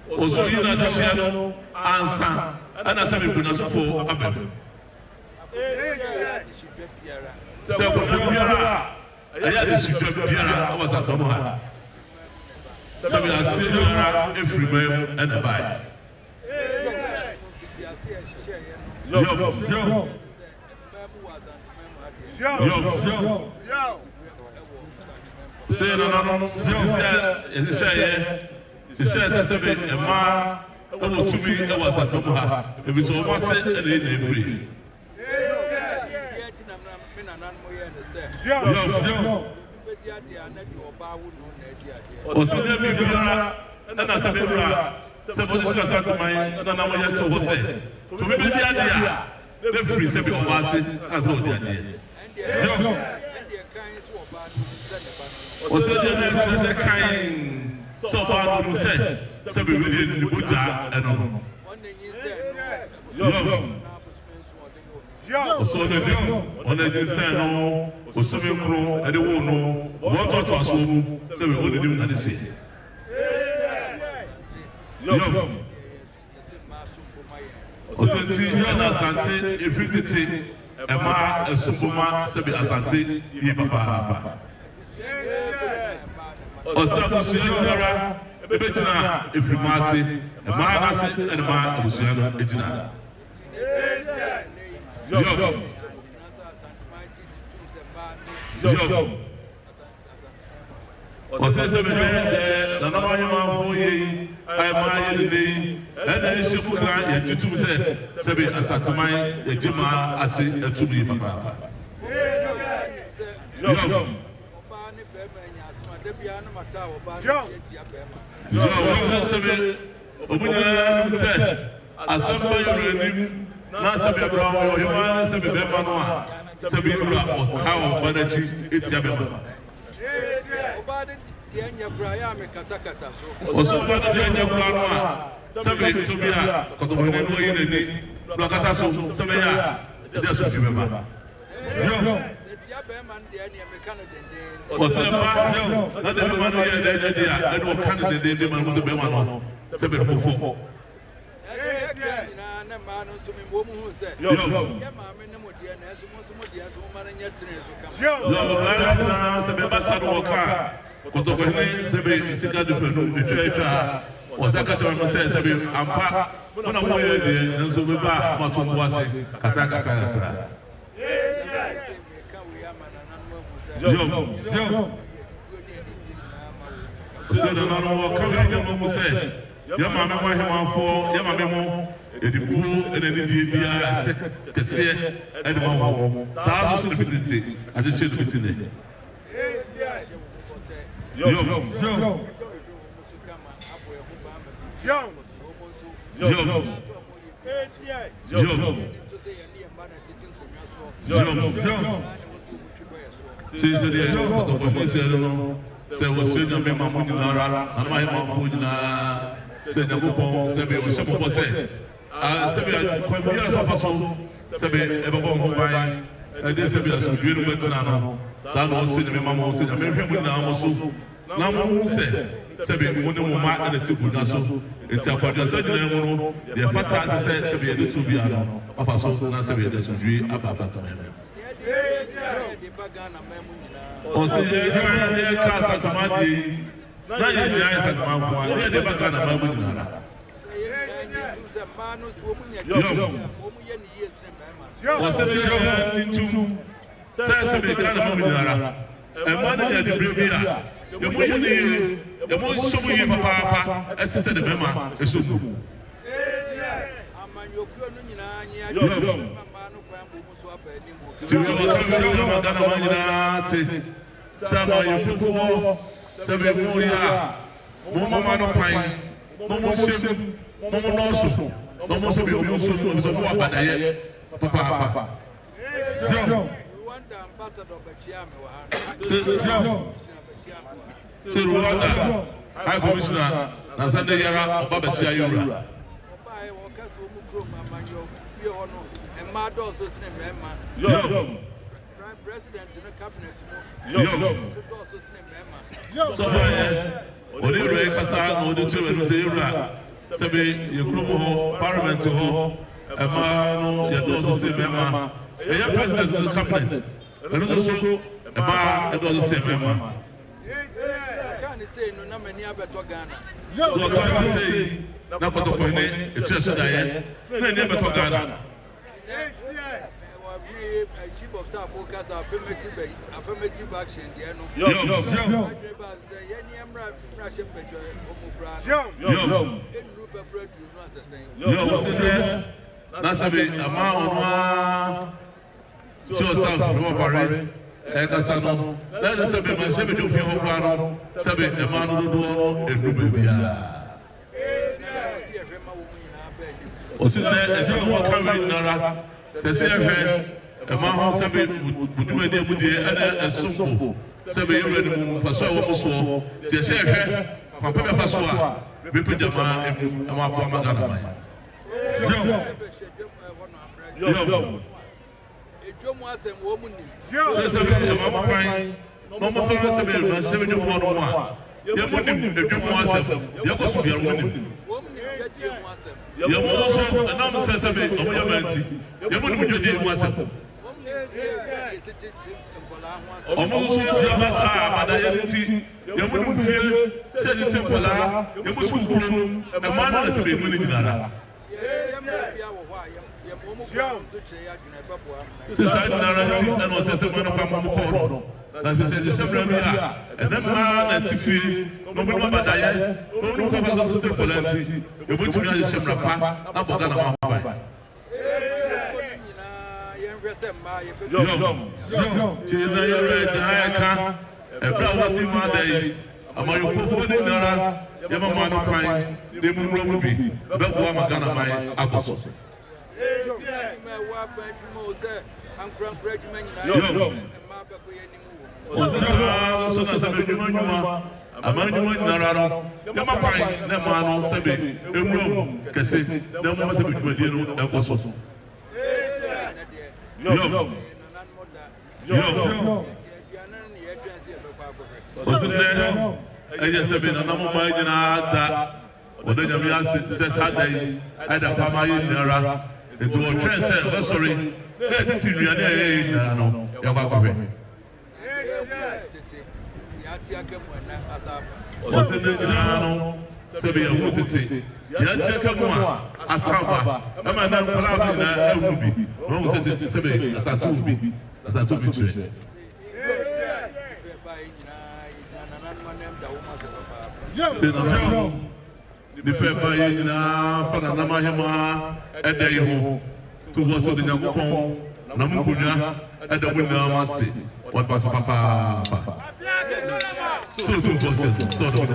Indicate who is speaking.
Speaker 1: Osuyina de Shiano, Ansa, and as I'm going to for Abel. So, I had this I was at Omaha. So, we are sitting every man and a bite. Say no, she says, a man, to me, I was at Omaha. If it's almost said, and in free. So on the design, or swimming crew, and the woman, what to assume, so we only do that. Asante, if a ma, a superman, Sabi Asante, Papa. Or some Bettina, if you must say, a man, and a man of Luciano, Edina. Was this a man? None of my mom for ye, I admire the day, and then she put out your two said, Sabi Asatamai, a Jima, I say, a to me, Papa. Said, as somebody Nasa Brown, you want to be Bemanoa, Sabi or Cow, Banachi, it's a Bema. Or somebody in your Branoa, Sabi to be a Cotomono, Blacataso, Sabia, that's what you remember. Or some not the man and what candidate the man was a Bemano, Sabi Bufo. Edibu and any dia kese edimo saa so fititi ajeche fitine Sabia, Quabias of Faso, Sabi, Everbon Mobile, and this is a beautiful Vetinano, San was sitting in Mamma, American Namosu, Namu said, Sabi, Munduma and the Tibunaso, it's a Quadia, the Fata said, Sabi, the Tubiano, of Faso, Nasabi, the Sujui, Abasata. On the Casa Tamadi, not yet the eyes at Mamma, where the Bagana Mamma. Was into Sassy Canamara, and Manager de Brivia, the most so we Papa, assisted the Mema, a Subu. I commissioner, Nasanda Yara, Babachia Yura. President in the cabinet. So, Odire Kasa, Odu, and Zera, sɛbi yɛkurom hɔ parliament hɔ ɛmaa no yɛde ɔso sɛ mɛma ɛyɛ president of the cabinet ɛno nso so ɛmaa ɛde ɔso sɛ mɛma so ɔkaa sɛ na kɔtɔkɔhene ɛkyerɛ so daeɛ na ɛni ɛbɛtɔ Ghana
Speaker 2: Chief of Staff focus affirmative action there no.
Speaker 1: That's a bit amount Chief of Staff no pare Kasano that's a bit my seven to feel plano sabe amount do enu bebia Osise ese wo carry nara sese ehwe ema ho sebe buduma de budie ana esumpo sebe yewe ne mu faso wo muso je se ehwe papa be faso a be pejama emu ama po magana mai
Speaker 2: Ejomu asem wo mu ni
Speaker 1: sebe ema kwan no mo ko sebe no sebe de mo no a ye mo nim ejomu asem ye ko so biara mo nim ye mo so anam se sebe o mo ye manti ye mo nim jodi mu asem ọmọ nso fi ọba saa abadayẹ n'eti yẹmu ni mu fie sẹ ẹdi ti nkọla yẹmu sùn kúrò ẹmọ anọ ẹsẹ bẹẹ mu ni nyinara. sisan nyinara ti ẹna ọsẹ sẹ fún ẹnìkan mọ kọọ no na fi sẹ ẹsẹ mìíràn mi a ẹnẹ mmaa na ti fie n'ọmọ ní abadayẹ n'ọmọ ní kọfà sọ ti nkọla nti yẹmu ti mi ayẹ ẹsẹ mìíràn pa n'abọ Ghana ma hàn báyìí. China yere daika ebra wati madai amayokofo ni nara yema manu kwan de mumro mu bi bebo magana mai agoso so na sabe nyuma amanyu nara no yema kwan na manu sabe emro kese na mo sabe dwade no agoso Osine eje sebe na namu ma nyina da odo nyame asese sadai ada pama yi nara etu o twen se o sorry na titi nuane e nyara no ya kwa kwabe osine nyina no sebe ya mutiti ya tiaka mu a asaba ama na kola bi na ewu bi no se sebe asatu bi tire the paper in Fanama Hema at the Iho to was the Yakupon, Namukunya at the window Masi, what was Papa? So two bosses, sort of